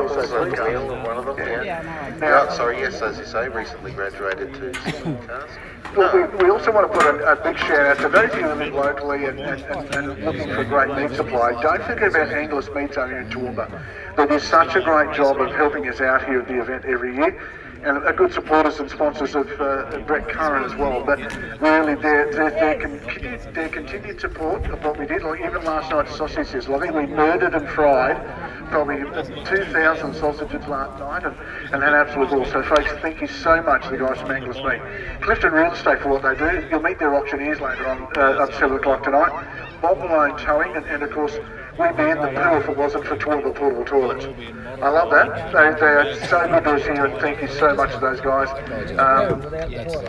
also Supercars. One of them, Yeah. Now, sorry, yes, as you say, recently graduated to Supercars. Well, we also want to put a big shout out to those of you who live locally and looking for great meat supply. Don't forget about Anglers Meats over in Toowoomba. They do such a great job of helping us out here at the event every year, and are good supporters and sponsors of Brett Curran as well. But really, their continued support of what we did, like even last night's sausages, I think we murdered and fried probably 2,000 sausages last night and had absolute ball. So folks, thank you so much to the guys from Anglers Meat. Clifton Real Estate for what they do. You'll meet their auctioneers later on at 7 o'clock tonight. Bob Malone Towing, and of course, we manned the pool if it wasn't for Toowoomba portable toilets. I love that. They are so good to us here, and thank you so much to those guys.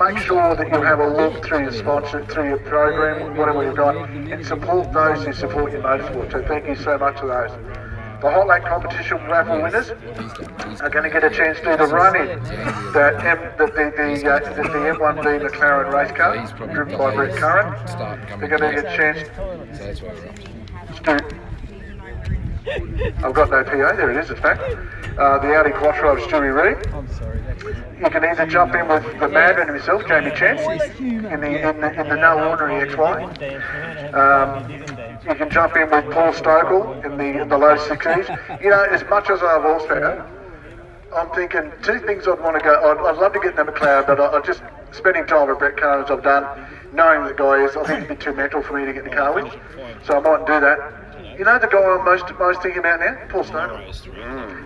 Make sure that you have a look through your sponsor, through your program, whatever you've got, and support those who support your motorsport. So thank you so much to those. The Hot Lake Competition raffle winners are going to get a chance to do the run-in, the M1B McLaren race car, driven by Brett Curran. They're going to get a chance to... I've got no PA, there it is, it's back. The Audi Quattro of Stewie Reid. You can either jump in with the madman himself, Jamie Chance, in the no ordinary XY. You can jump in with Paul Stokel in the low 60s. You know, as much as I have horsepower, I'm thinking two things I'd want to go. I'd love to get in the McLaren, but I just spending time with Brett Curran as I've done, knowing the guy is, I think it'd be too mental for me to get in the car with. So I might do that. You know the guy I'm most thinking about now? Paul Stokel.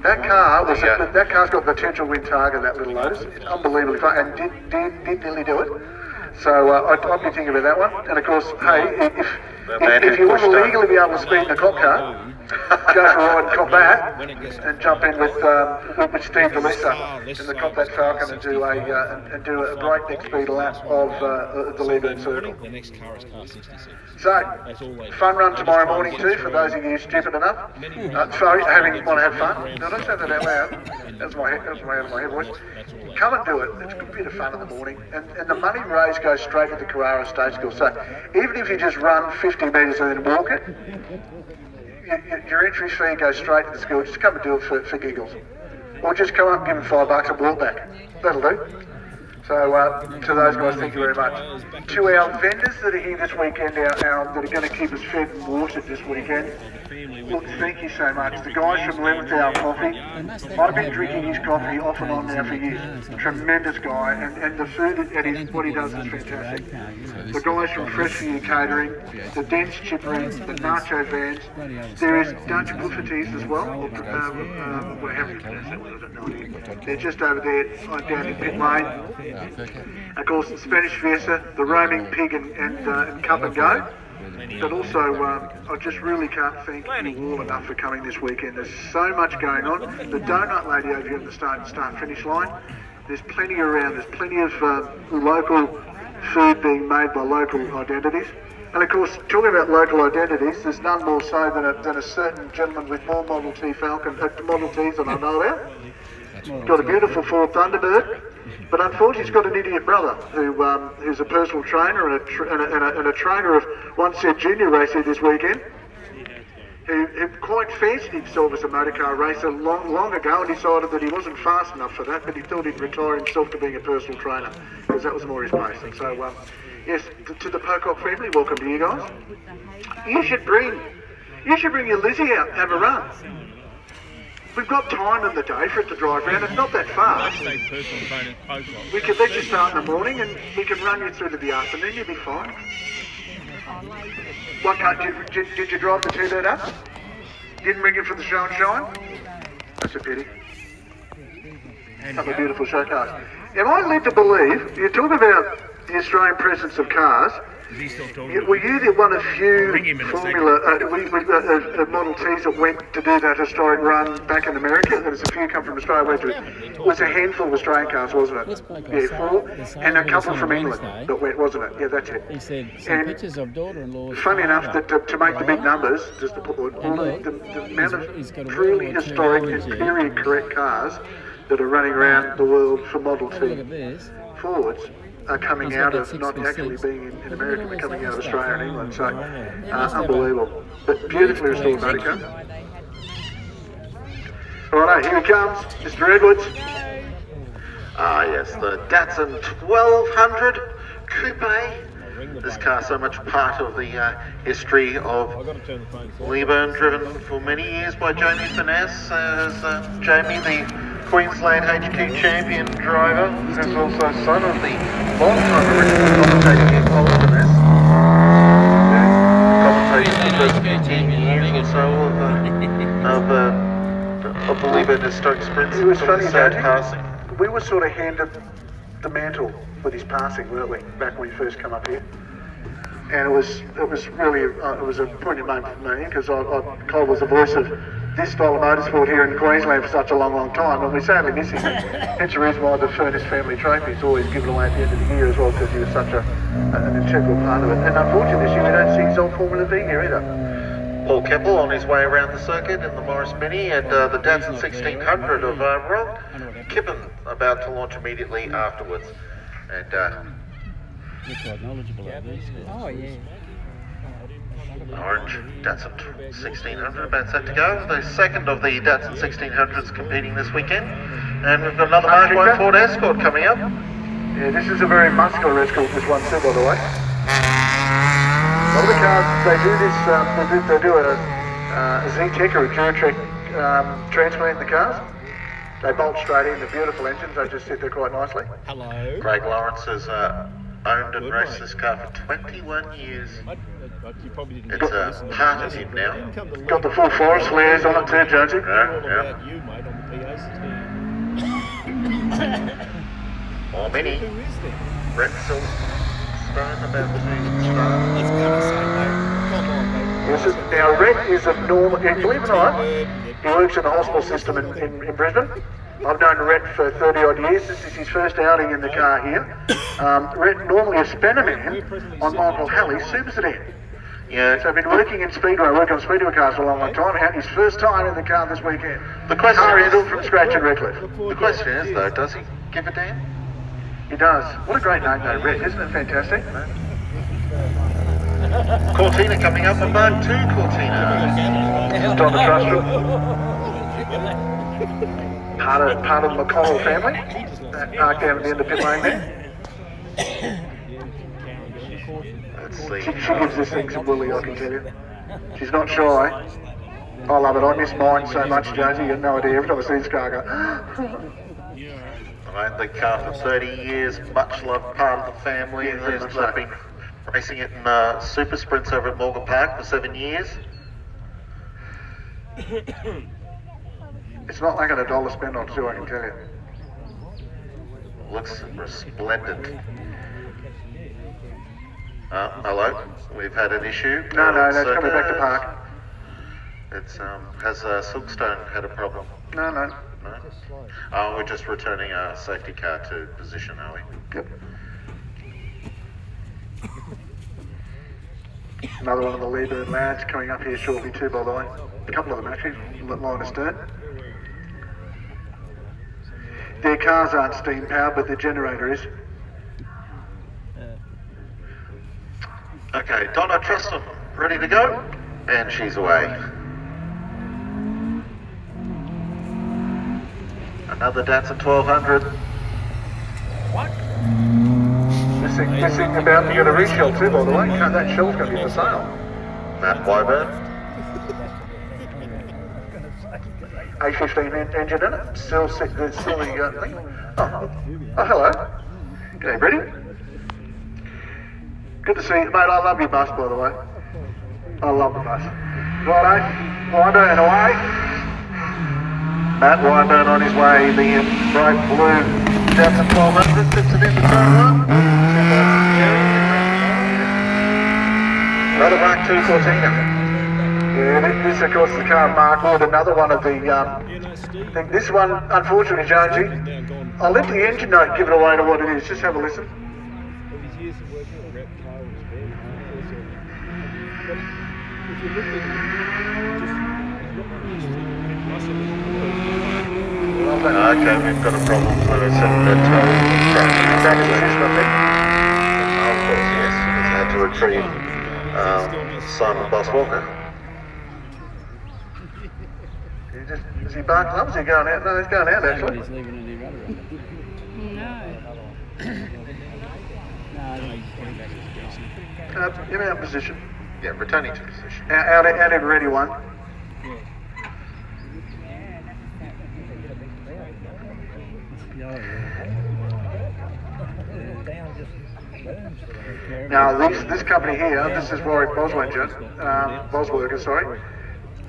That car's got the potential win target, that little Lotus. It's unbelievably fun, and did nearly do it. So I'd be thinking about that one. And of course, hey, if you want to legally be able to speed in a cop car, go for a ride in Combat and jump in with Steve DeLisa in the Combat Falcon and do a breakneck speed lap of the leyburn circle. So, fun run tomorrow morning too for those of you stupid enough. Sorry, want to have fun. No, don't say that out loud. That's my head voice. Come and do it. It's a good bit of fun in the morning, and the money raised goes straight to the Carrara State School. So, even if you just run 50 metres and then walk it, your entry fee goes straight to the school. Just come and do it for giggles. Or just come up and give them $5 and walk back. That'll do. So to those guys, thank you very much. To our vendors that are here this weekend, that are going to keep us fed and watered this weekend, look, thank you so much. The guys from 11th Hour Coffee, I've been drinking his coffee off and on now for years. Tremendous guy, and the food and what he does is fantastic. The guys from Fresh For You Catering, the Dense Chippering, the Nacho Vans. There is Dutch Buffeties as well. They're just over there down in Pit Lane. Of course, the Spanish Fiesta, the Roaming Pig and Cup and Go. But also, I just really can't thank you all enough for coming this weekend. There's so much going on. The Donut Lady over here at the start-finish line, there's plenty around. There's plenty of local food being made by local identities. And of course, talking about local identities, there's none more so than a certain gentleman with more Model T Falcon, Model Ts than I know about. He's got a beautiful Ford Thunderbird. But unfortunately, he's got an idiot brother who's a personal trainer and a trainer of one set junior racer this weekend, who quite fancied himself as a motorcar racer long ago and decided that he wasn't fast enough for that, but he thought he'd retire himself to being a personal trainer because that was more his pace. And so, yes, to the Pocock family, welcome to you guys. You should bring your Lizzie out and have a run. We've got time in the day for it to drive around. It's not that far. We could let you start in the morning and we can run you through to the afternoon. You'll be fine. What car, did you drive the T-Bird up? Didn't bring it for the show and shine? That's a pity. Have a beautiful show cars. Am I led to believe, you talk about the Australian presence of cars, were you the one of few Model Ts that went to do that historic run back in America? There's a few come from Australia. It was a handful of Australian cars, wasn't it? Yeah, 4, and a couple from England that went, wasn't it? Yeah, that's it. He said some pictures of daughter-in-law. Funny enough, that to make the big numbers, just to put all the amount of truly historic and period correct cars that are running around the world for Model T Fords are coming out of not actually being in America, but coming out of Australia and England. So, unbelievable. But beautifully restored motor car. Righto, here he comes, Mr. Edwards. Ah yes, the Datsun 1200 Coupe. This car so much part of the history of leyburn, driven for many years by Jamie Finesse. As Jamie, the Queensland HQ champion driver, is also son of the long-time original commentator here, Colin Finesse. Commentated for the first 15 years or so of the leyburn historic sprints. It was funny, sad Jamie. passing. We were sort of handed the mantle with his passing, weren't we, back when we first come up here? And it was really it was a poignant moment for me because Cole was the voice of this style of motorsport here in Queensland for such a long time, and we sadly miss him. Hence the reason why the Furnace family trophy is always given away at the end of the year as well, because he was such an integral part of it. And unfortunately this year we don't see his old Formula V here either. Paul Keppel on his way around the circuit in the Morris Mini, and the Datsun 1600 of Ron Kippen about to launch immediately afterwards. And You're quite knowledgeable of these. Oh, yeah. orange Datsun 1600 about set to go. The second of the Datsun 1600s competing this weekend. And we've got another Mark 1 Ford Escort coming up. Yeah, this is a very muscular Escort, this one too, by the way. A lot of the cars, they do this, they do a Z-Tech or a Duratec transplant in the cars. They bolt straight in, the beautiful engines, they just sit there quite nicely. Hello. Craig Lawrence has owned and raced this car for 21 years. It's part of him now. Got the full forest flares on it too, Jonesy. Yeah. More mini. Brett Silverstone about to start. Yes, now Rhett is a normal, believe it or not, he works in the hospital system in Brisbane. I've known Rhett for 30 odd years. This is his first outing in the car here. Rhett normally a Spannerman on Michael Halley's Super Sedan. Yeah. So I've been working in Speedway, working on Speedway cars for a long time. Had his first time in the car this weekend. The question car is, built from scratch in Redcliffe. the question is though, does he give a damn? He does. What a great name though, Rhett. Isn't it fantastic? Cortina coming up, and Mark 2 Cortina. Don the Trustrum. Part of the McConnell family. That park down at the end of pit lane there. Let's see. She gives this thing some bully, I can tell you. She's not shy. I love it. I miss mine so much, Jonesy. You have no idea. Every time I see this car, I go. I've owned the car for 30 years, much loved part of the family. Yeah, very much so. I've been racing it in super sprints over at Morgan Park for 7 years. It's not like a dollar spent on two, I can tell you. Looks resplendent. Hello, we've had an issue. No, it's coming back to park. It's has Silkstone had a problem? No. No. Oh, we're just returning our safety car to position, are we? Yep. Another one of the leyburn lads coming up here shortly too, by the way. A couple of them actually, line astern. Their cars aren't steam powered, but their generator is. Okay, Donna Trustum, ready to go? And she's away. Another Datsun 1200. What? This thing about to get a reshell too, by the way. That shell's going to be for sale. Matt Wyburn. A15 engine in it. Still the thing. Oh, hello. G'day, Brady. Good to see you, mate. I love your bus, by the way. I love the bus. Righto, Wyburn away. Matt Wyburn on his way, the bright blue Datsun 1200 fits it into turn 1. Another Mark 2 Cortina. Yeah, this of course is the car Mark Wood, another one of the, thing. This one, unfortunately, Jonesy, I'll let the engine note give it away to what it is. Just have a listen. Okay, we've got a problem, so it's Back in the system, I think. of course, yes. It's had to retrieve Simon Boss Walker. Yeah, just Is he barking up? Is he going out? No, he's going out actually. He's leaving any rudder on it. No, he's getting back to his position. In our position. Yeah, returning to position. Out in ready one. Now this company here, this is Warwick Bosworker, sorry.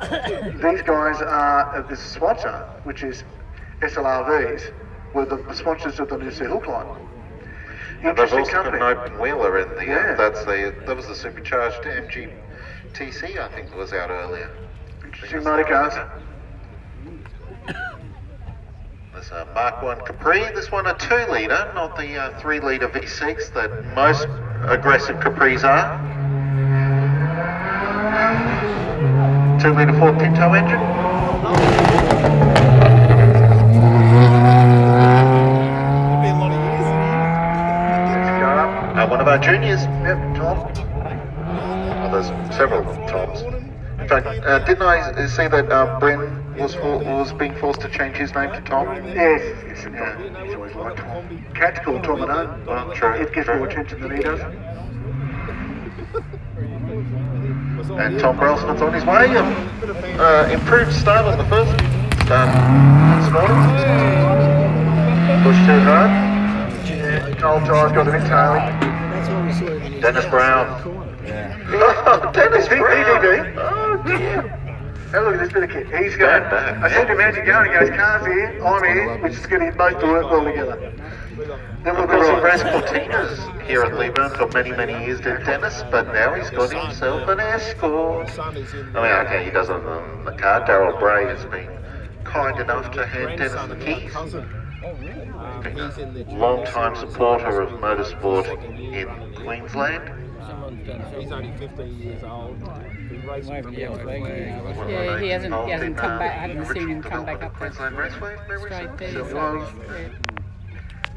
These guys are the sponsor, which is SLRVs, were the sponsors of the New Sea Hook line. And they've also got an open wheeler in the that was the supercharged MGTC, I think, that was out earlier. Interesting motor cars. There's a Mark 1 Capri, this one a 2-litre, not the 3-litre V6 that most aggressive Capris are. 2-litre Ford Pinto engine. One of our juniors. Yep, Tom. Oh, there's several Toms. In fact, didn't I see that Bryn was being forced to change his name to Tom? Yes, he's always liked Tom. Cat's called Tom and O. Oh, true. It gets more attention than he does. And Tom Brelsman's on his way. Improved start on the first start this morning. Push too hard. Old Ty's got a bit tailing. Dennis Brown. Oh, Dennis Brown. Oh, dear. Have a look at this bit of kit. He's going. I said to him, how's he going? He goes, car's here, I'm here, which is getting both to work well together. Then we've Of course, got Res Cortinas here at Leyburn for many, many years did Dennis, but now he's got himself an escort. I mean, okay, he doesn't own the car. Daryl Bray has been kind enough to hand Dennis the keys. Been a long-time supporter of motorsport in Queensland. He's only 15 years old. Been racing for Yeah, he hasn't come back. I haven't seen him come back up Queensland Raceway straight there.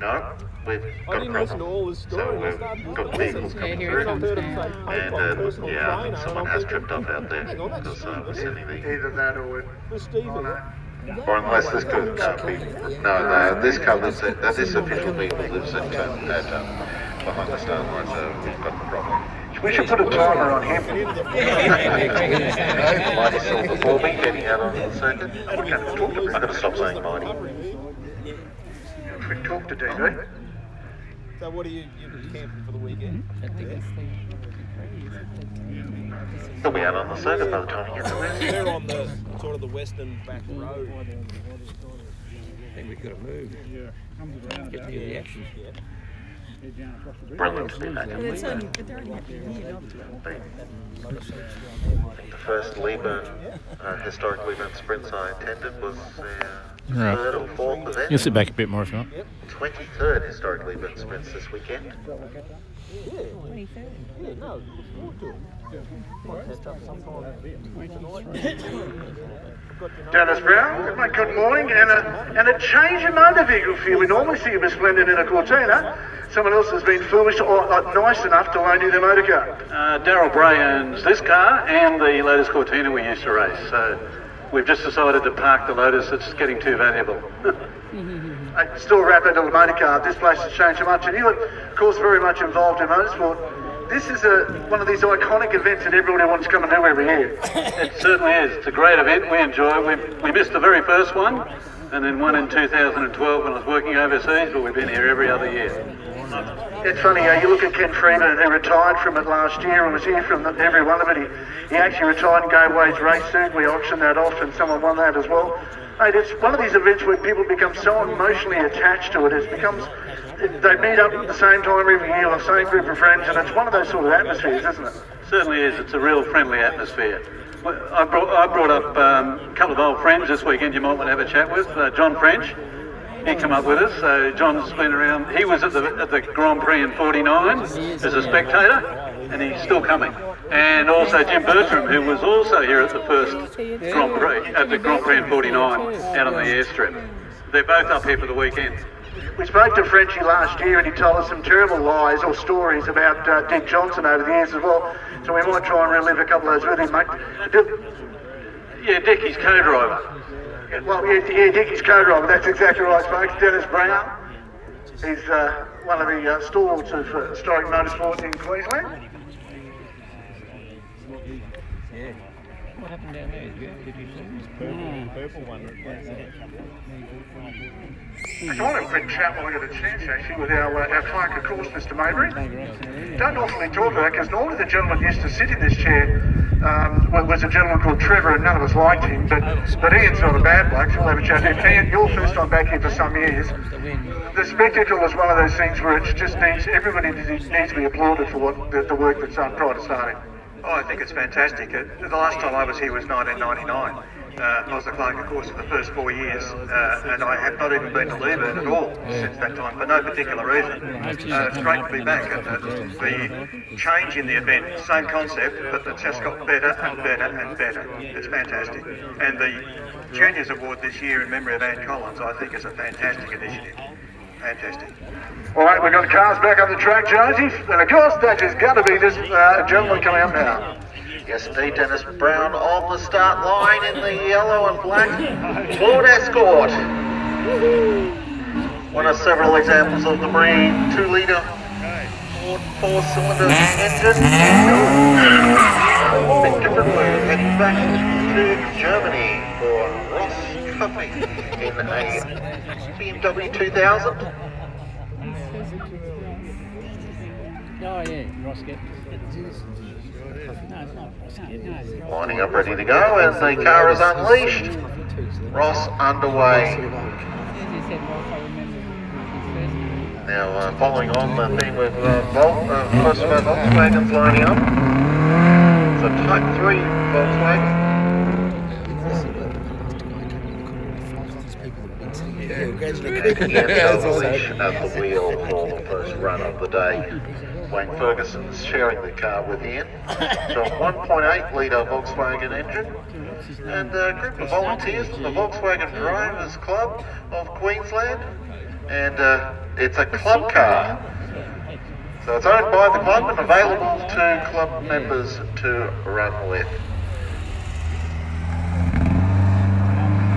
No, we've I got a didn't listen to problem. all his So story. we've got vehicles Yeah, coming here it through. comes now. And yeah, I think someone has tripped up out there Hang on, that's because we're sending the... either that or Where's Stephen? Or unless this could be... No, this car lives at... this official vehicle lives at behind the start line, so we've got the problem. we should put a timer on him. Mighty's still before me, getting out on the circuit. I've got to stop saying Mighty. We talk to DB. So what are you camping for the weekend? He'll be out on the circuit by the time he gets around. They're on the sort of the western back road. I think we've got to move. Get to the action. Brilliant to be back in Leyburn. I think the first Leyburn, historic Leyburn sprints I attended was third or fourth event. You'll sit back a bit more if you want. 23rd historic Leyburn sprints this weekend. Yeah, 23rd. Yeah, no, look forward to it. Dennis Brown, good morning, and a change in motor vehicle for you. We normally see you resplendent in a Cortina. Someone else has been foolish or nice enough to loan you their motor car. Daryl Bray owns this car and the Lotus Cortina we used to race, so we've just decided to park the Lotus. It's getting too valuable. Still a rapid little motor car. This place has changed so much, and you're, of course, very much involved in motorsport. This is one of these iconic events that everybody wants to come and do every year. It certainly is. It's a great event. We enjoy it. We missed the very first one, and then one in 2012 when I was working overseas, but we've been here every other year. It's funny, you look at Ken Freeman, who retired from it last year and was here from every one of it. He actually retired in Gateway's race suit. We auctioned that off and someone won that as well. Mate, it's one of these events where people become so emotionally attached to it. They meet up at the same time every year with the same group of friends, and it's one of those sort of atmospheres, isn't it? Certainly is. It's a real friendly atmosphere. I brought up a couple of old friends this weekend you might want to have a chat with. John French, he come up with us. So John's been around. He was at the Grand Prix in '49 as a spectator, and he's still coming. And also Jim Bertram, who was also here at the first Grand Prix, at the Grand Prix in '49 out on the airstrip. They're both up here for the weekend. We spoke to Frenchie last year and he told us some terrible lies or stories about Dick Johnson over the years as well. So we might try and relive a couple of those with him, mate. Yeah, Dick, his co-driver. Well, yeah, Dickie's co-driver, that's exactly right, folks. Dennis Brown. He's one of the stalwarts of historic motorsport in Queensland. Yeah. What happened down there? Did you see? Purple one. I want to quick chat while I get a chance, actually, with our clerk of course, Mr. Mabry. Don't often talk about it, because normally the gentleman used to sit in this chair was a gentleman called Trevor, and none of us liked him, but Ian's not a bad bloke, so we'll have a chat. Ian, you're first time back here for some years. The spectacle is one of those things where it just needs, everybody needs to be applauded for what the work that's done prior to starting. Oh, I think it's fantastic. The last time I was here was 1999. I was the clerk, of course, for the first 4 years, and I have not even been to leyburn at all since that time, for no particular reason. It's great to be back, and the change in the event, same concept, but it's just got better and better and better. It's fantastic. And the Juniors Award this year in memory of Ann Collins, I think, is a fantastic initiative. Fantastic. All right, we've got cars back on the track, Jonesy, and of course that is going to be this gentleman coming up now. Yes, indeed, Dennis Brown on the start line in the yellow and black Ford Escort. One of several examples of the breed, 2-litre Ford 4-cylinder engine. A bit different, we're heading back to Germany for Ross Cuffey in a BMW 2000. Oh yeah, Rosket. No, it's not. No. Lining up ready to go as the car is unleashed. Ross underway. Now following on the theme with most of our Volkswagens lining up. It's a Type 3 Volkswagen. Unleashed at the wheel for the first run of the day. Wayne Ferguson's sharing the car with Ian. So a 1.8 litre Volkswagen engine and a group of volunteers from the Volkswagen Drivers Club of Queensland, and it's a club car. So it's owned by the club and available to club members to run with.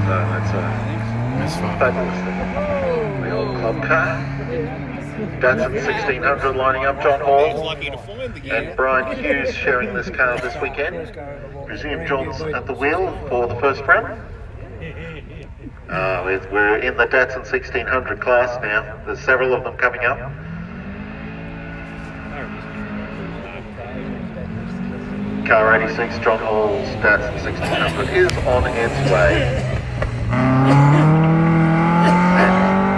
So that's fabulous thing. The old club car. Datsun 1600 lining up, John Hall and Brian Hughes sharing this car this weekend. Presume John's at the wheel for the first run. We're in the Datsun 1600 class now. There's several of them coming up. Car 86, John Hall's Datsun 1600 is on its way.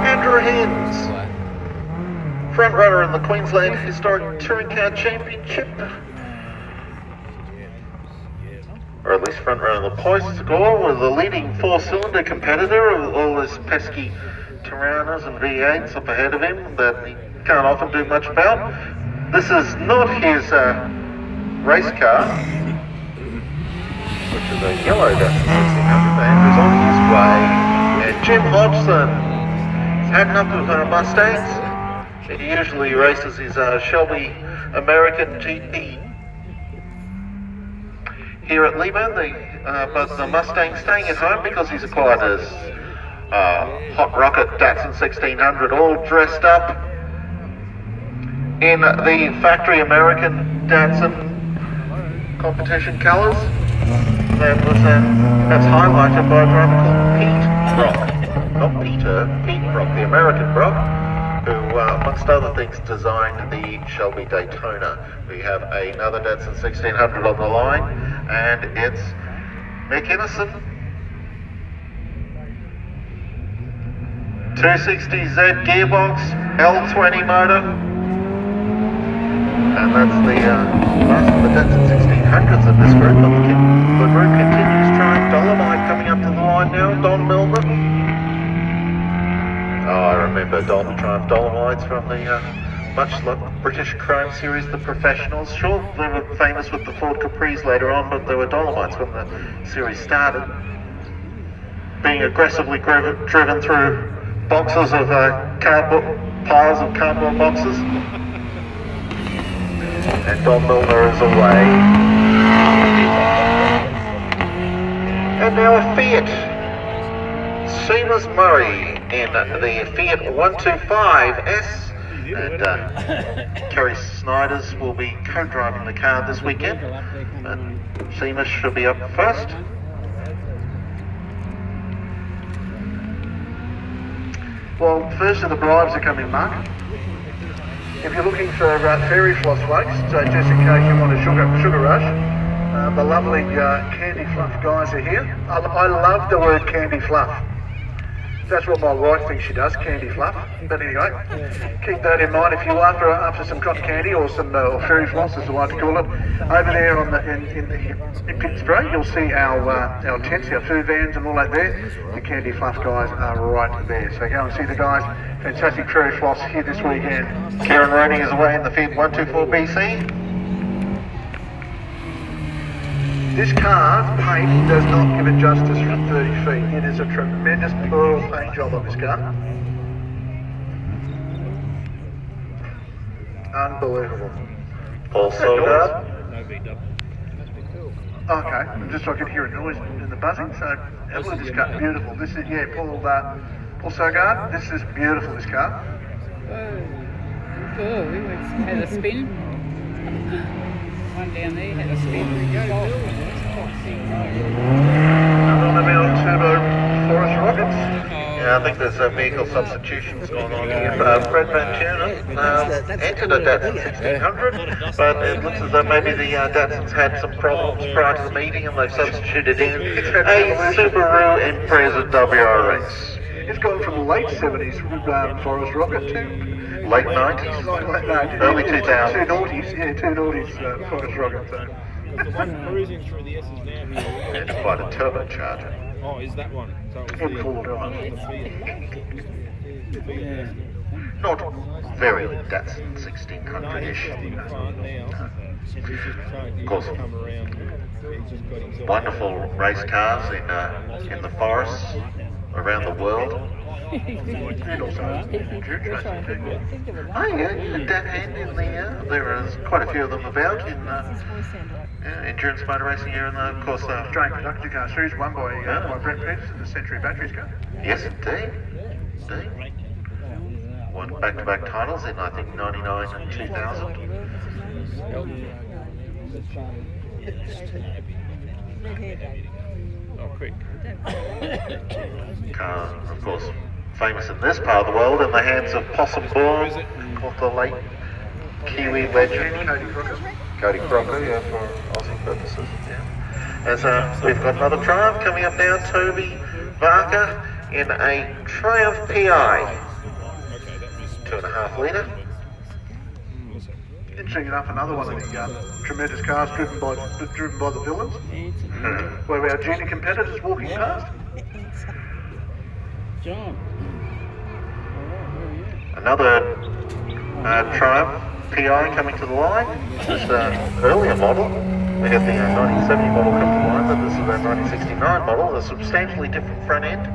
Andrew Hines, front runner in the Queensland Historic Touring Car Championship, or at least front runner of the points score, with the leading 4-cylinder competitor with all his pesky Tiranas and V8s up ahead of him that he can't often do much about. This is not his race car, which is a yellow Datsun 1600. Andrew's on his way, and Jim Hodgson is heading up with Mustangs. He usually races his Shelby American GP here at leyburn, but the Mustang staying at home because he's acquired his hot rocket Datsun 1600 all dressed up in the factory American Datsun competition colours. That's highlighted by a driver called Pete Brock. Not Peter, Pete Brock, the American Brock, who, amongst other things, designed the Shelby Daytona. We have another Datsun 1600 on the line, and it's Mick Innocent. 260Z gearbox, L20 motor, and that's the last of the Datsun 1600s of this group. The group continues trying Dolomite coming up to the line now, Don Milner. Oh, I remember Don Triumph Dolomites from the much like British Chrome series, the Professionals. Sure, they were famous with the Ford Capris later on, but they were Dolomites when the series started. Being aggressively driven through boxes of cardboard, piles of cardboard boxes. And Don Milner is away. And now a Fiat Seamus Murray in the Fiat 125S, and Kerry Snyders will be co-driving the car this weekend, and Seamus should be up first. Well, first of the bribes are coming, Mark. If you're looking for fairy floss flakes, so just in case you want a sugar rush, the lovely candy fluff guys are here. I love the word candy fluff. That's what my wife thinks she does, candy fluff. But anyway, keep that in mind if you're after some cotton candy or some fairy floss, as I like to call it. Over there on in Pittsburgh, you'll see our tents, our food vans and all that there. The candy fluff guys are right there. So go and see the guys. Fantastic fairy floss here this weekend. Kieran Rooney is away in the Fiat 124BC. This car's paint does not give it justice for 30 feet. It is a tremendous pearl paint job on this car. Unbelievable. Also, okay, just so I could hear a noise in the buzzing. So, look at this car, beautiful. This is, yeah, Paul Sogard, this is beautiful, this car. Oh, we had a spin. One down there had a spin. On the middle, turbo Forest Rockets. yeah, I think there's vehicle substitutions going on here. Fred Van Tunen entered a Datsun 1600, but it looks as though maybe the Datsun's had some problems prior to the meeting and they've substituted in a Subaru Impreza WRX. It's gone from the late 70s Forest Rocket to Late 90s? Early 2000s. Two noughties, yeah, two noughties Forest Rocket. So. Cruising through the S's now. It's quite a turbocharger. Oh, is that one? So it was In full drive. Not very Datsun 1600-ish. Of course, wonderful race cars in the forests around the world. Oh yeah, Dan Hand in the there is quite a few of them about in endurance motor racing here, and of course Australian Production Car Series won by Brent Peterson, the Century Batteries car. yes, indeed. Won back-to-back titles in I think 99 and 2000. Oh, quick. Car, of course, famous in this part of the world in the hands of Possum Bourne, of the late Kiwi legend Cody Crocker, yeah, for Aussie purposes. Yeah. As we've got another Triumph coming up now, Toby Barker in a Triumph PI, 2.5 litre. Interesting enough, another one of the tremendous cars driven by the villains. Where our junior competitors walking past. John. Another Triumph PI coming to the line. This is an earlier model. We had the 1970 model come to the line, but this is a 1969 model, a substantially different front end.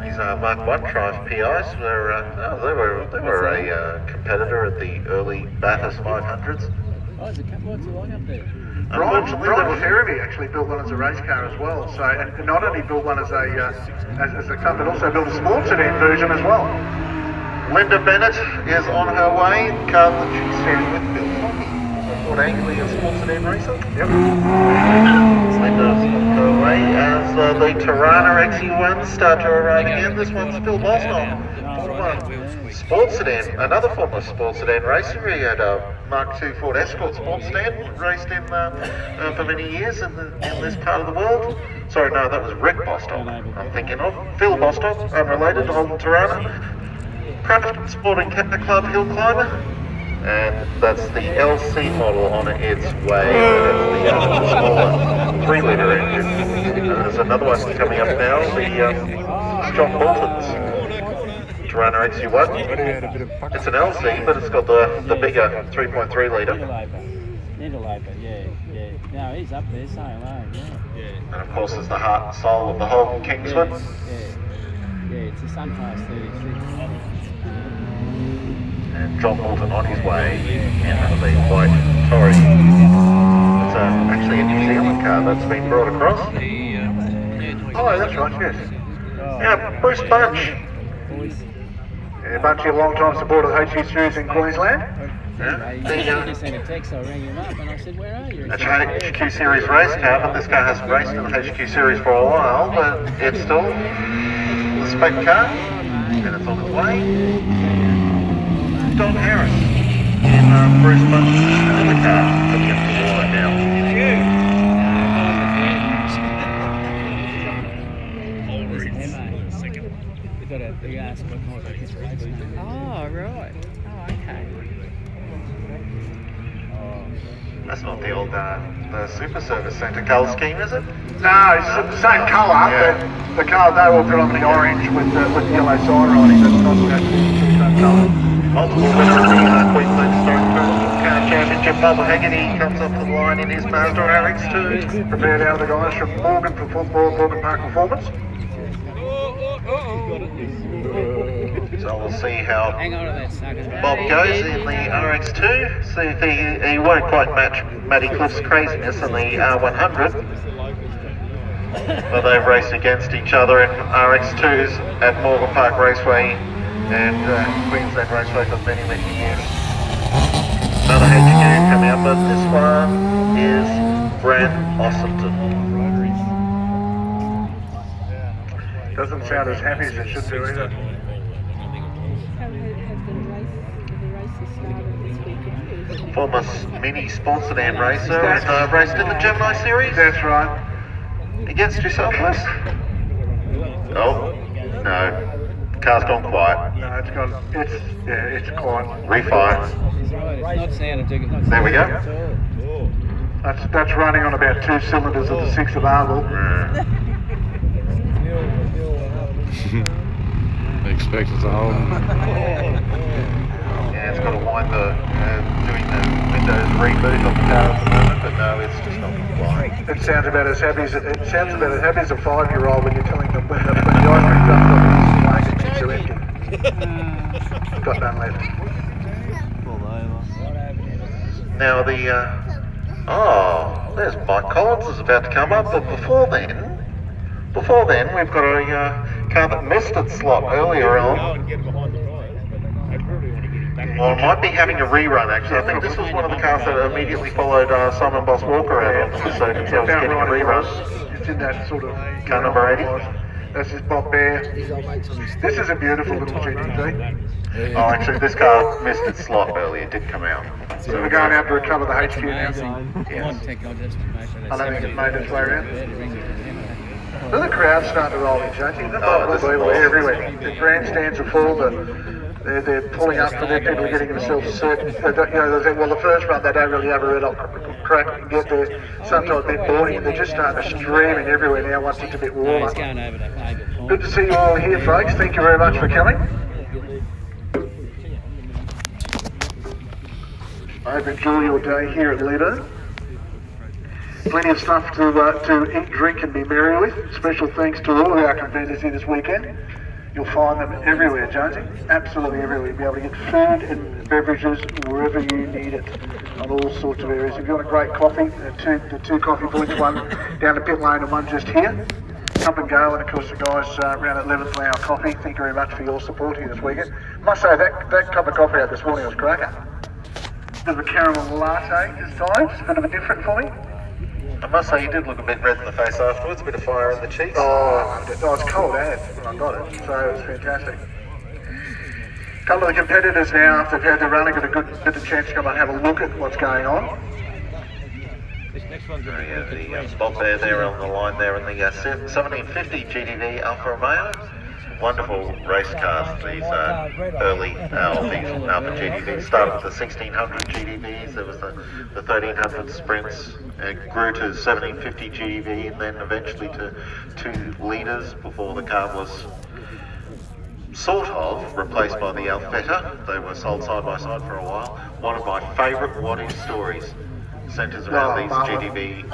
These are Mark I Triumph PIs. They were a competitor at the early Bathurst 500s. Oh, there's a couple of like up there. Brian Ferriby actually built one as a race car as well. So, and not only built one as a car, but also built a sports sedan version as well. Linda Bennett is on her way. Car that she's sharing with Bill Hockey, Ford Anglia Sports Sedan Racer. Yep. Linda's on her way as the Tirana XU1 start to arrive again. This one's Phil Boston. Sports sedan, another former sports sedan racer. He had a Mark II Ford Escort sports sedan, raced in for many years in this part of the world. Sorry, no, that was Rick Bostock I'm thinking of. Phil Bostock, unrelated, on Tirana. Craft Sporting Car Club Hill Climber. And that's the LC model on its way. That's the smaller 3-litre engine. There's another one coming up now, the John Bolton's Tirana XU1. It's an LC, but it's got the bigger 3.3 litre. Interloper, yeah. No, he's up there, so low, yeah. And of course, it's the heart and soul of the whole Kingsman. Yeah, it's a Sunfast 36. And John Bolton on his way in the white Tory. It's actually a New Zealand car that's been brought across. Oh, that's right, yes. Yeah, Bruce Bunch. Yeah, a bunch of long-time supporter of the HG Series in Queensland. Yeah. He sent a text, I rang him up and I said, where are you? It's an HQ Series race car, but this car hasn't raced in the HQ Series for a while, but it's still the spec car, and it's on its way. Don Harris in Bruce Bunch's other car coming up to the line now. We've got a big ass more about his race name. Oh, right. Oh, okay. That's not the old the Super Service Centre colour scheme, is it? No, it's the same colour, but the colour, they were predominantly orange with yellow sign writing, but not the same colour. Multiple winner of the Queensland Historic Car Championship, Bubba Haggerty comes up to the line in his Mazda RX-2. Prepared out of the guys from Morgan for football, Morgan Park Performance. So we'll see how Hang on to that sucker. Bob goes in the RX-2. See if he won't quite match Matty Cliff's craziness in the R100. But they've raced against each other in RX-2s at Morgan Park Raceway and Queensland Raceway for many, many years. Another HQ coming up, but this one is Brad Ossington. Doesn't sound as happy as it should do either. Former mini sports sedan racer and raced in the Gemini Series. That's right. Against yourself, Liz? Oh, no. Car's gone quiet. No, it's quiet. Refire. It's not sounding too good. There we go. That's running on about 2 cylinders of the 6 available. Expect it to hold. Yeah, it's got to wind doing the Windows reboot on the car at the moment, but no, it's just not flying. It sounds about as happy as a 5-year-old when you're telling them when the ice cream comes up and it's empty. Got none left. Now there's Mike Collins is about to come up, but before then we've got a car that missed its slot earlier on. Well, it might be having a rerun actually. I think this was one of the cars that immediately followed Simon Boss Walker out onto the circuit, so it was getting a rerun. It's in that sort of Car number 80. This is Bob Bear. This is a beautiful little GTV. Oh, actually, this car missed its slot earlier. It did come out. So we're going out to recover the HQ now. Yes. I don't think it's made its way around. Look, the crowd's starting to roll in, Jonesy. Unbelievable, everywhere. The grandstands are full. They're pulling up for their people are getting themselves set. Well, the first run they don't really have a red hot crack and get there. Sometimes a bit boring, and they're just starting to stream in everywhere now once it's a bit warmer. Good to see you all here, folks. Thank you very much for coming. I hope you enjoy your day here at Leyburn. Plenty of stuff to eat, drink and be merry with. Special thanks to all of our competitors here this weekend. You'll find them everywhere, Jonesy. Absolutely everywhere. You'll be able to get food and beverages wherever you need it on all sorts of areas. If you want a great coffee, the two coffee points, one down the pit lane and one just here. Come and go, and of course the guys around at 11th Hour Coffee, thank you very much for your support here this weekend. I must say that cup of coffee out this morning was cracker. Bit of a caramel latte this time, it's a bit of a different for me. I must say you did look a bit red in the face afterwards, a bit of fire in the cheeks. Oh, it's cold as when I got it, so it was fantastic. A couple of the competitors now, after they've had their running, got a good bit of chance to come and have a look at what's going on. The Bob Bear there on the line there in the 1750 GTV Alfa Romeo. Wonderful race cars, these early Alfa GTVs. Started with the 1600 GTVs, there was the 1300 Sprints, grew to 1750 GTV and then eventually to 2 litres before the car was sort of replaced by the Alfetta. They were sold side by side for a while. One of my favourite what-if stories centres around these GTV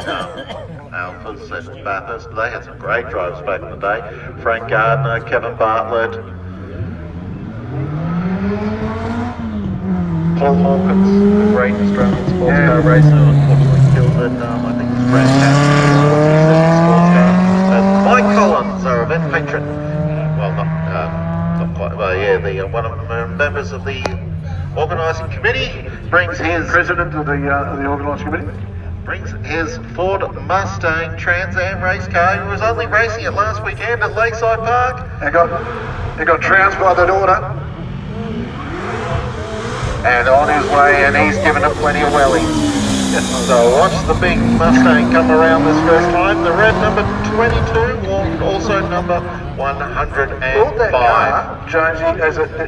Alphas at Bathurst. They had some great drivers back in the day. Frank Gardner, Kevin Bartlett, Paul Hawkins, the great Australian sports car racer, unfortunately killed at, I think it was Brand Town sports car. Mike Collins, our event patron yeah, one of the members of the organising committee brings his president of the organising committee. Brings his Ford Mustang Trans Am race car. He was only racing it last weekend at Lakeside Park. He got trounced by the daughter. And on his way, and he's given it plenty of wellies. So watch the big Mustang come around this first time. The red number 22, or also number 105. Bought that car, Jonesy,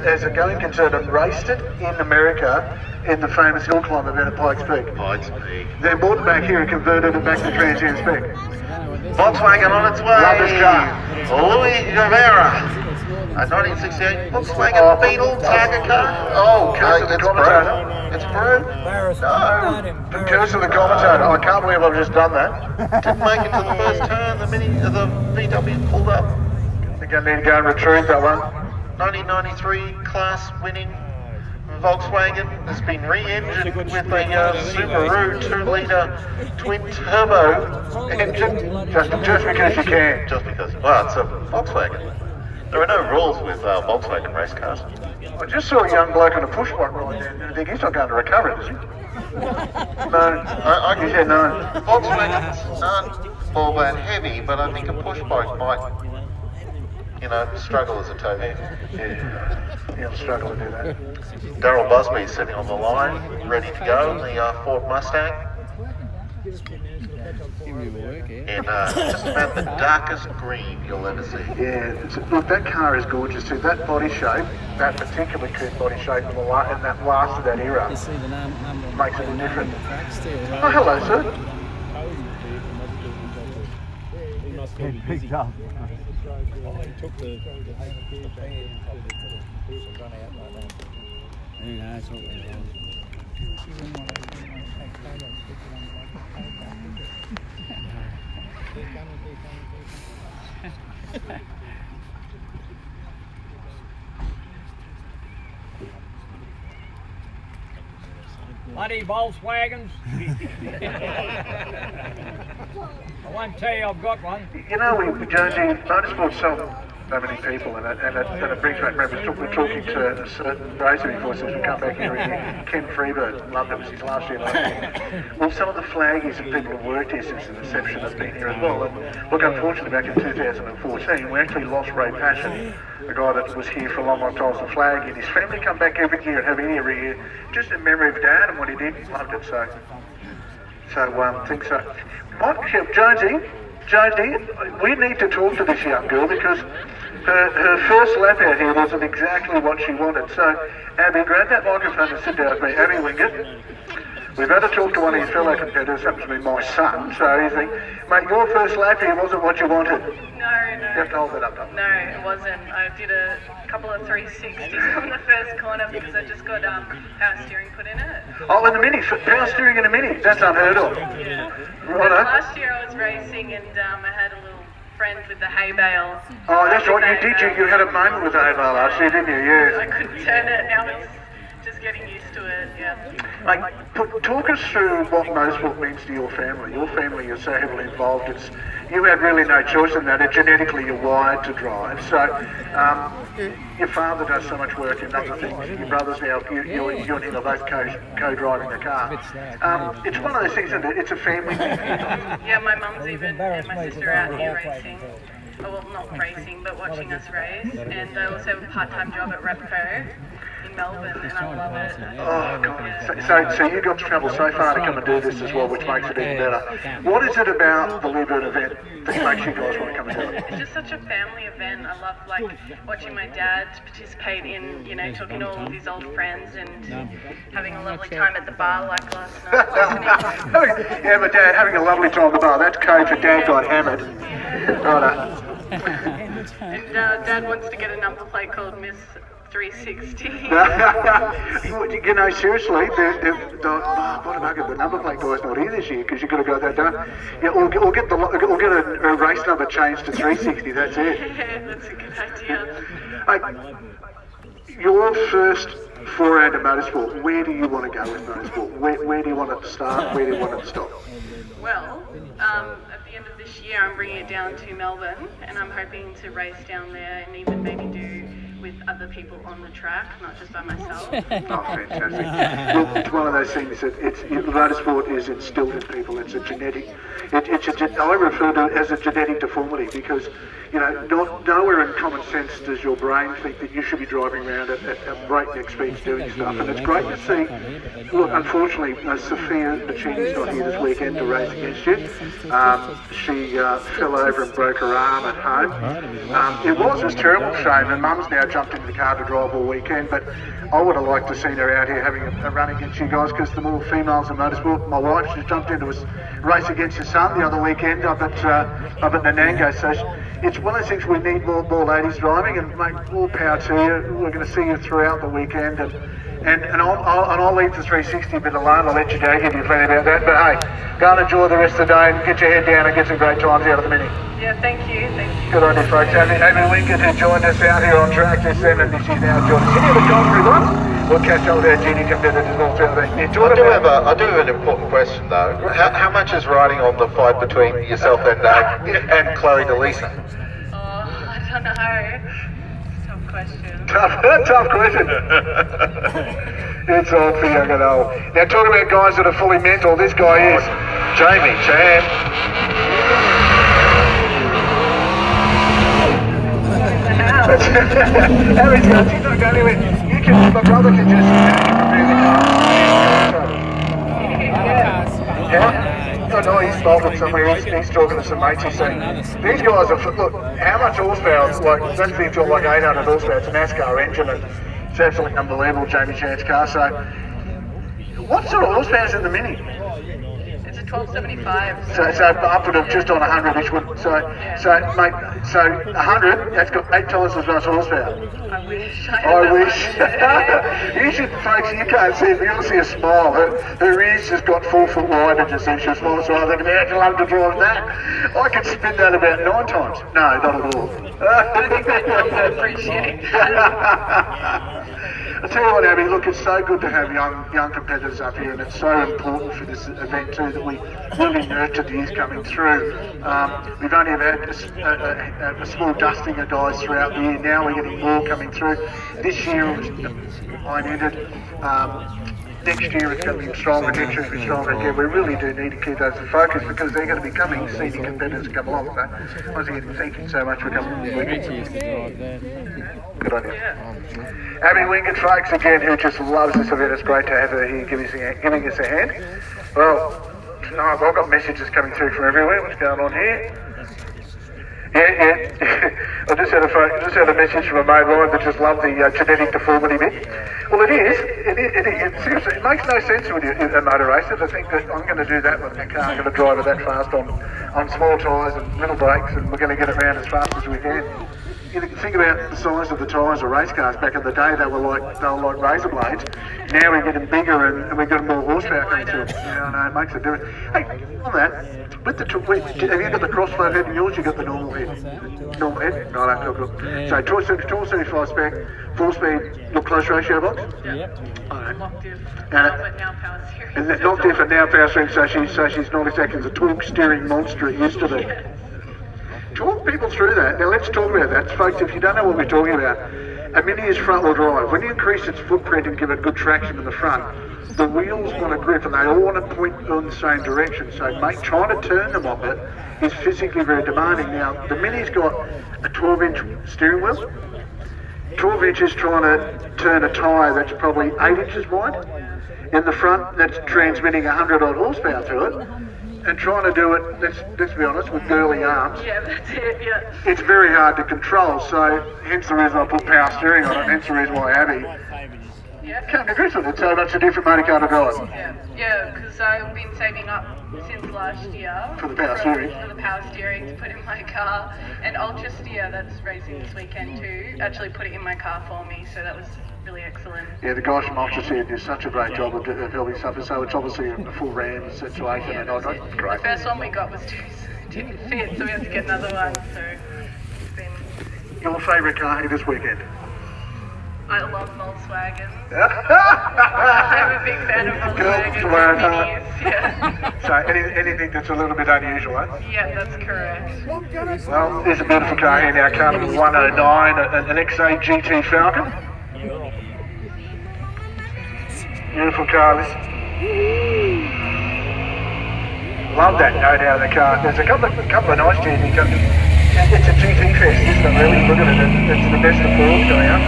as a going concern, and raced it in America in the famous hill climb event at Pikes Peak. Pikes Peak. Then bought it back here and converted it back to Trans Am spec. Volkswagen on its way. Love this car. Louis Guevara. A 1968 Volkswagen Beetle Targa car. Oh, curse of the commentator. It's brewed. No. The curse of the commentator. I can't believe I've just done that. Didn't make it to the first turn. The VW pulled up. I think I need to go and retrieve that one. 1993 class winning Volkswagen has been re-engined with a Subaru 2-litre twin-turbo engine. Just because you can. Just because. Well, it's a Volkswagen. There are no rules with Volkswagen race cars. I just saw a young bloke on a push bike right there, and I think he's not going to recover it, is he? No, he said no. Volkswagens aren't all that heavy, but I think a push bike might, struggle as a tow vehicle. Yeah, he'll struggle to do that. Darryl Busby's sitting on the line, ready to go in the Ford Mustang. In just about the darkest green you'll ever see. Yeah, look, that car is gorgeous too. That body shape, that particularly crisp body shape, and that last of that era makes it different. Oh, hello, sir. Picked up. Who knows what we're doing. Bloody Volkswagens. I won't tell you I've got one. You know, Jonesy, motorsport's so many people, and it brings back memories. We're talking to a certain racer before since we come back here, Ken Freebird, loved it, was his last year. Well, some of the flaggies and people who've worked here since the inception have been here as well. And look, unfortunately, back in 2014, we actually lost Ray Passion, the guy that was here for a long time as a flaggy, and his family come back every year and have him every year, just in memory of Dad and what he did. Loved it, so think so. Jonesy, we need to talk to this young girl because her first lap out here wasn't exactly what she wanted. So, Abby, grab that microphone and sit down with me. Abby Wingett, we've had to talk to one of your fellow competitors, happens to be my son. So he's like, mate, your first lap here wasn't what you wanted. No. You have to hold it up. No, it wasn't. I did a couple of 360s on the first corner because I just got power steering put in it. Oh, in the Mini, power steering in a Mini, that's unheard of. Yeah. Right. Last year I was racing and I had a little friend with the hay bale. Oh, that's right, you did. You had a moment with the hay bale last year, didn't you? Yeah. I couldn't turn it. Now it's just getting used to it, yeah. Like, talk us through what motorsport means to your family. Your family is so heavily involved. You had really no choice in that. Genetically, you're wired to drive. So, your father does so much work in other things. Your brothers now, you and him are both co-driving the car. It's one of those things, isn't it? It's a family thing. Yeah, my mum's even and my sister are out here racing. Well, not racing, but watching us race. And I also have a part-time job at Repco in Melbourne, and I love it. Oh, God. So you got to travel so far to come and do this as well, which makes it even better. What is it about the leyburn event that makes you guys want to come and do it? It's just such a family event. I love watching my dad participate in, talking to all of his old friends and having a lovely time at the bar like last night. Yeah, but Dad, having a lovely time at the bar. That's code for Dad got hammered. Righto. And Dad wants to get a number plate called Miss 360. Seriously, what about the number plate guy's not here this year because you've got to go that down. Yeah, or get a race number changed to 360. That's it. Yeah, that's a good idea. Your first foray into motorsport. Where do you want to go with motorsport? Where do you want it to start? Where do you want it to stop? Well, at the end of this year, I'm bringing it down to Melbourne, and I'm hoping to race down there and even maybe do with other other people on the track, not just by myself. Oh, fantastic. Look, it's one of those things that motorsport is instilled in people. It's a genetic, I refer to it as a genetic deformity because, you know, nowhere in common sense does your brain think that you should be driving around at breakneck speeds doing stuff. And it's great to see, look, unfortunately, Sophia Bacini's not here this weekend to race against you. She fell over and broke her arm at home. It was a terrible shame, and Mum's now jumped into the car to drive all weekend, but I would have liked to have seen her out here having a run against you guys, because the more females in motorsport, my wife, she's jumped into a race against your son the other weekend up at Nanango, so it's one of those things we need more ladies driving, and mate, more power to you. We're going to see you throughout the weekend, and I'll leave the 360 bit alone. I'll let you go, give you plenty about that, but hey, go and enjoy the rest of the day and get your head down and get some great times out of the Mini. Yeah, thank you. Good on you, folks. Amy Winkett, who joined us out here on track this evening, she's now joined us. She never gone through one. We'll catch up with our junior competitors all throughout the day. I do have an important question though. How much is riding on the fight between yourself and Chloe DeLisa? Oh, I don't know. Tough question. Tough question. It's all for young and old. Now, talking about guys that are fully mental, this guy is Jamie Chan. Harry's going, she's not going anywhere. My brother can just repair the car. Yeah? I know he's bolted somewhere, he's talking to some mates, he's saying, these guys are, look, how much horsepower, like, that thing's got like 800 horsepower, it's a NASCAR engine, and it's absolutely unbelievable, Jamie Chan's car, so, what sort of horsepower is in the Mini? It's a 1275. So upward of just on 100-ish, mate, so 100, that's got 8 times as much horsepower. I wish. I wish. You should, folks, you can't see, if you don't see a smile, her ears just got 4 foot wide and just said she was smiling, so I think, I'd love to drive that. I could spin that about 9 times. No, not at all. I think that will appreciate that. I tell you what, Abby, look, it's so good to have young competitors up here, and it's so important for this event too that we really nurture these coming through. We've only had a small dusting of guys throughout the year. Now we're getting more coming through. This year it was line-ended. Next year it's going to be stronger, next year it's going to be stronger again. We really do need to keep those in focus because they're going to be coming senior competitors to come along. So once again, thank you so much for coming. Good on you. Abby Winkett, folks, again, who just loves this event. It's great to have her here giving us a hand. Well, I've got messages coming through from everywhere. What's going on here? Yeah. I just had a message from a mate line that just loved the genetic deformity bit. Well, it is. Seriously, it makes no sense when you're a motor racer to think that I'm going to do that with my car. I'm going to drive it that fast on small tyres and little brakes, and we're going to get it around as fast as we can. You think about the size of the tyres of race cars back in the day. They were like razor blades. Now we're getting bigger and we're getting more horsepower coming through. Yeah, I know, it makes a difference. Hey, on that, have you got the crossflow head in yours? You got the normal head? Normal head? No, cool. So 1275 spec, 4-speed, your close ratio box? Yep. Alright. Locked diff. But now power steering. And locked diff and now power steering, so she's not exactly the torque steering monster it used to be. Talk people through that. Now let's talk about that. Folks, if you don't know what we're talking about, a Mini is front-wheel drive. When you increase its footprint and give it good traction in the front, the wheels want to grip and they all want to point in the same direction. So trying to turn them off it is physically very demanding. Now, the Mini's got a 12-inch steering wheel. 12 inches trying to turn a tyre that's probably 8 inches wide. In the front, that's transmitting 100-odd horsepower to it. And trying to do it, let's be honest, with girly arms. Yeah, that's it, yeah. It's very hard to control, so hence the reason I put power steering on it, hence the reason why Abby can't agree with it. So much a different motor car to drive. Yeah, because I've been saving up since last year for the power steering. For the power steering to put in my car, and Ultra Steer, that's racing this weekend too, actually put it in my car for me, so that was really excellent. Yeah, the guys from Ultra Steer do such a great job of helping stuff, so it's obviously a full RAM situation. Yeah, and great. The first one we got didn't fit, so we had to get another one. So it's been. Your favourite car here this weekend? I love Volkswagens. I'm a big fan of Volkswagens and Minis. Yeah. So anything that's a little bit unusual, eh? Yeah, that's correct. Well, there's a beautiful car here now, car number 109, an XA GT Falcon. Beautiful car, this. Love that note out of the car. There's a couple of nice GT cars. It's a GT fest, isn't it really? Look at it, it's the best of Fords going up.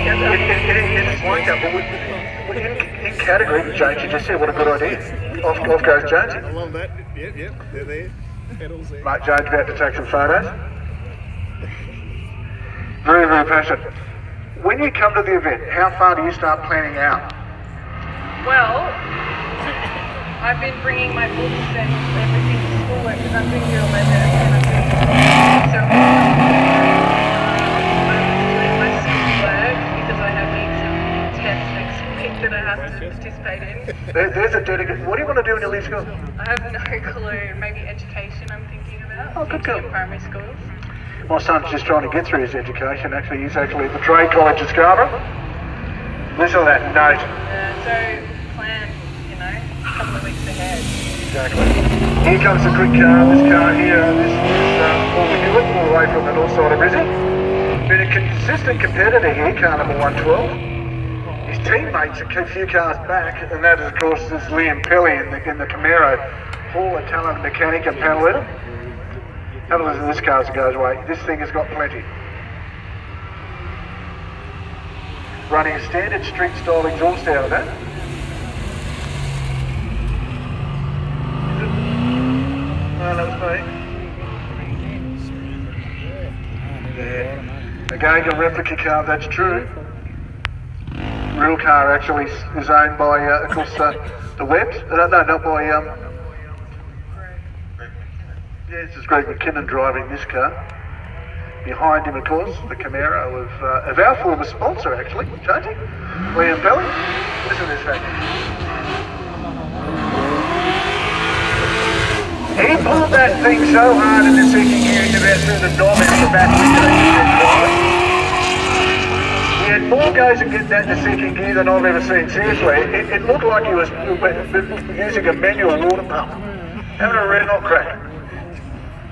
It's like that, but in category, James, you just said, what a good idea. Off goes Jonesy. I love that. Yep, they're there. Pedals there. Mark Jones about to take some photos. Very, very passionate. When you come to the event, how far do you start planning out? Well, I've been bringing my books and everything to school because I'm doing year 11 and I'm doing so I'm doing my schoolwork because I have exam tests next week that I have to participate in. There's a dedicated. What do you want to do when you leave school? I have no clue. Maybe education I'm thinking about. Oh, good teaching girl. in primary schools. My son's just trying to get through his education. Actually, he's actually at the Trade College of Scarborough. Listen to that note. So plan, you know, a couple of weeks ahead. Exactly. Here comes the quick car. This car here, this is Paul Hewitt, all the way from the north side of Brisbane. Been a consistent competitor here, car number 112. His teammates a few cars back, and that, of course, is Liam Pelly in the Camaro. Paul, a talented mechanic and panel leader. Have a listen to this car as it goes away. This thing has got plenty. Running a standard street style exhaust out of that. No, that was me. Yeah. A Geiger replica car, that's true. Real car actually is owned by, of course, the Webbs. No, not by, yeah, this is Greg McKinnon driving this car. Behind him, of course, the Camaro of our former sponsor, actually, Jonesy, Liam Pelly. Listen to this fact. He pulled that thing so hard in the second gear, you about threw the knob out the back window. He had more goes at getting that in the second gear than I've ever seen. Seriously, it looked like he was using a manual water pump, having a red hot crack.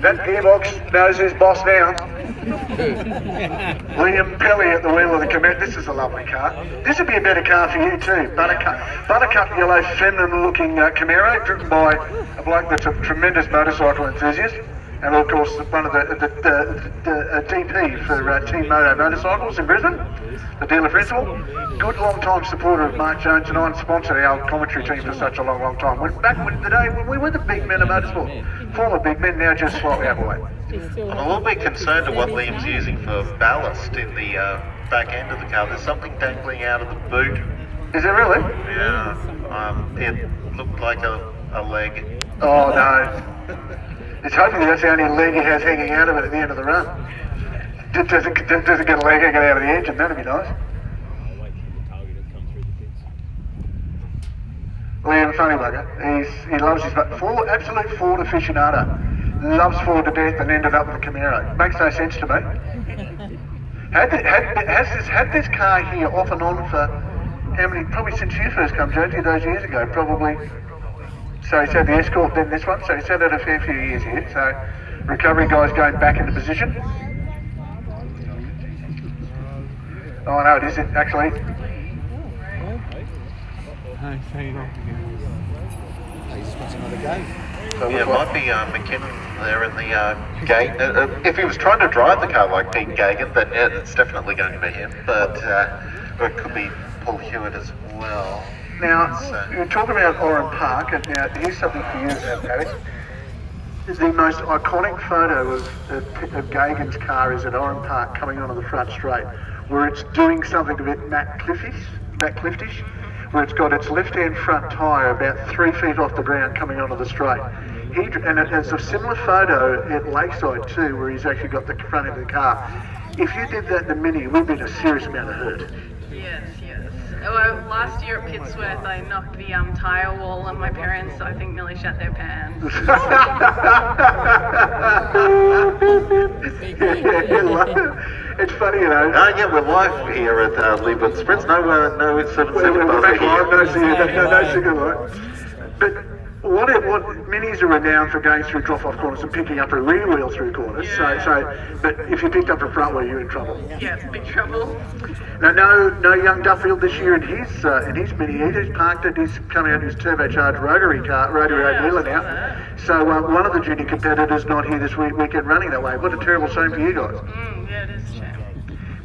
That gearbox knows his boss now. Liam Pelly at the wheel of the Camaro. This is a lovely car. This would be a better car for you too. Buttercup yellow, feminine looking Camaro, driven by a bloke that's a tremendous motorcycle enthusiast. And of course, one of the DP for Team Moto Motorcycles in Brisbane, the dealer principal. Good long-time supporter of Mark Jones and I, and sponsored our commentary team for such a long time. Back in the day when we were the big men of motorsport. Former big men, now just slightly out of the way. I'm a little bit concerned at what Liam's using for ballast in the back end of the car. There's something dangling out of the boot. Is it really? Yeah, it looked like a leg. Oh no. It's hopefully that's the only leg it has hanging out of it at the end of the run. Doesn't get a leg hanging out of the engine, that'd be nice. Liam, funny bugger. He loves his absolute Ford aficionado. Loves Ford to death and ended up with a Camaro. Makes no sense to me. Had this car here off and on for how many? Probably since you first come, Jonesy, those years ago, probably. So he's had the Escort, then this one. So he's had it a fair few years here. So recovery guys going back into position. Oh no, it isn't actually. Yeah, it might be McKinnon there in the gate. If he was trying to drive the car like Pete Gagan, then yeah, it's definitely going to be him. But it could be Paul Hewitt as well. Now, you're talking about Oran Park, and now here's something for you, Alex. The most iconic photo of Gagan's car is at Oran Park coming onto the front straight, where it's doing something a bit Matt Cliftish, where it's got its left-hand front tyre about 3 feet off the ground coming onto the straight. And it's a similar photo at Lakeside too, where he's actually got the front end of the car. If you did that in the Mini, we'd be in a serious amount of hurt. Yes. Well, last year at Pittsworth, I knocked the tyre wall, and my parents, I think, nearly shut their pants. It's funny, you know. Yeah, we're live here at Leyburn Sprints. No 7-7 no single light. But what minis are renowned for going through drop-off corners and picking up a rear wheel through corners. Yeah. But if you picked up a front wheel, you're in trouble. Yeah, it's big trouble. Now, no young Duffield this year in his mini. He's parked it. He's coming out in his turbocharged rotary eight-wheeler now. So one of the junior competitors not here this weekend running that way. What a terrible shame for you guys. Yeah, it is a shame.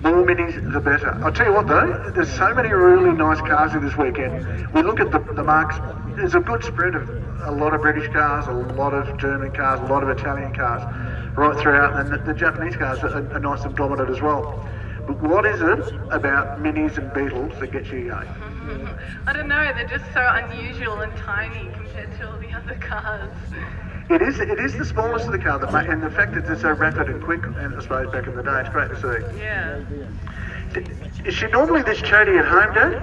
More minis, the better. I'll tell you what though, there's so many really nice cars here this weekend. We look at the marks, there's a good spread of a lot of British cars, a lot of German cars, a lot of Italian cars, right throughout, and the Japanese cars are nice and dominant as well. But what is it about minis and Beetles that gets you going? I don't know, they're just so unusual and tiny compared to all the other cars. It is the smallest of the car, and the fact that they're so rapid and quick, and I suppose back in the day, it's great to see. Yeah. Is she normally this chatty at home, Dad?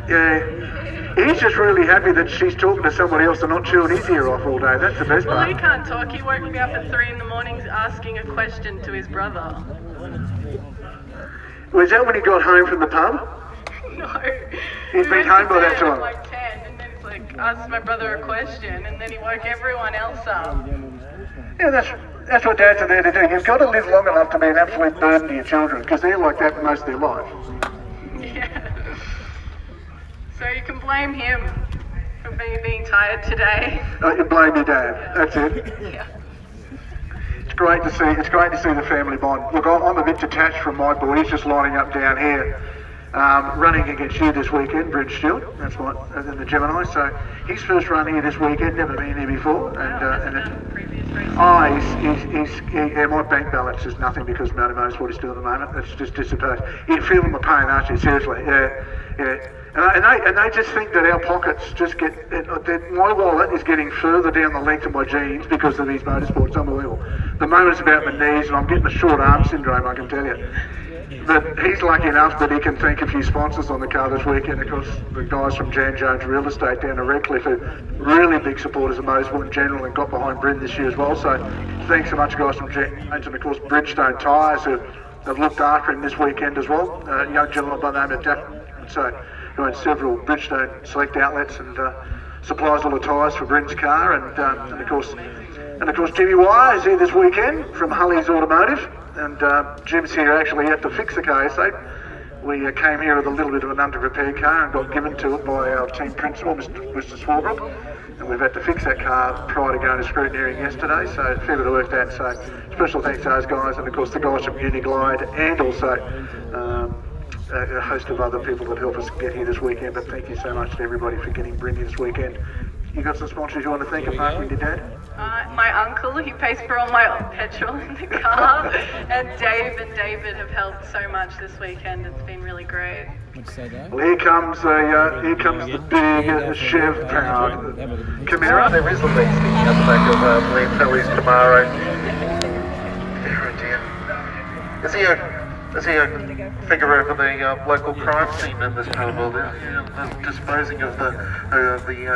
Yeah. He's just really happy that she's talking to somebody else and not chewing his ear off all day. That's the best part. Well, he can't talk. He woke me up at 3 in the morning asking a question to his brother. Was that when he got home from the pub? No. He'd been home by that time. At like 10, and then he's like, asked my brother a question, and then he woke everyone else up. Yeah, that's what dads are there to do. You've got to live long enough to be an absolute burden to your children, because they're like that for most of their life. Yeah. So you can blame him for being tired today. You blame your dad. That's it. Yeah. It's great to see the family bond. Look, I'm a bit detached from my boy. He's just lining up down here, running against you this weekend, Brent Stewart. That's in the Gemini. So his first run here this weekend, never been here before. My bank balance is nothing because of what he's doing at the moment. It's just dissipated. You're feeling the pain, aren't you? Seriously, yeah. And they just think that our pockets just get, my wallet is getting further down the length of my jeans because of these motorsports. It's unbelievable. The moment's about my knees and I'm getting a short arm syndrome, I can tell you. But he's lucky enough that he can thank a few sponsors on the car this weekend. Of course, the guys from Jan Jones Real Estate down at Redcliffe are really big supporters of motorsport in general and got behind Bryn this year as well. So thanks so much, guys from Jan Jones, and of course Bridgestone Tyres who have looked after him this weekend as well. A young gentleman by the name of Daphne, so who owns several Bridgestone select outlets and supplies all the tyres for Bryn's car, and of course Jimmy Wire is here this weekend from Hulley's Automotive. And Jim's here actually had to fix the car. So we came here with a little bit of an under-repaired car and got given to it by our team principal, Mr. Swarbrick. And we've had to fix that car prior to going to scrutineering yesterday. So a fair bit of work that. So special thanks to those guys, and of course the guys from Uniglide, and also a host of other people that help us get here this weekend. But thank you so much to everybody for getting Bryn here this weekend. You got some sponsors you want to thank apart from your dad? My uncle, he pays for all my petrol in the car, and Dave and David have helped so much this weekend. It's been really great. What'd you say, Dave? Well, here comes the big Chev-powered Camaro. There is a lead sticking at the back of Liam Pelly's Camaro. Is he a figure over the local crime scene in this part of the world? Disposing of the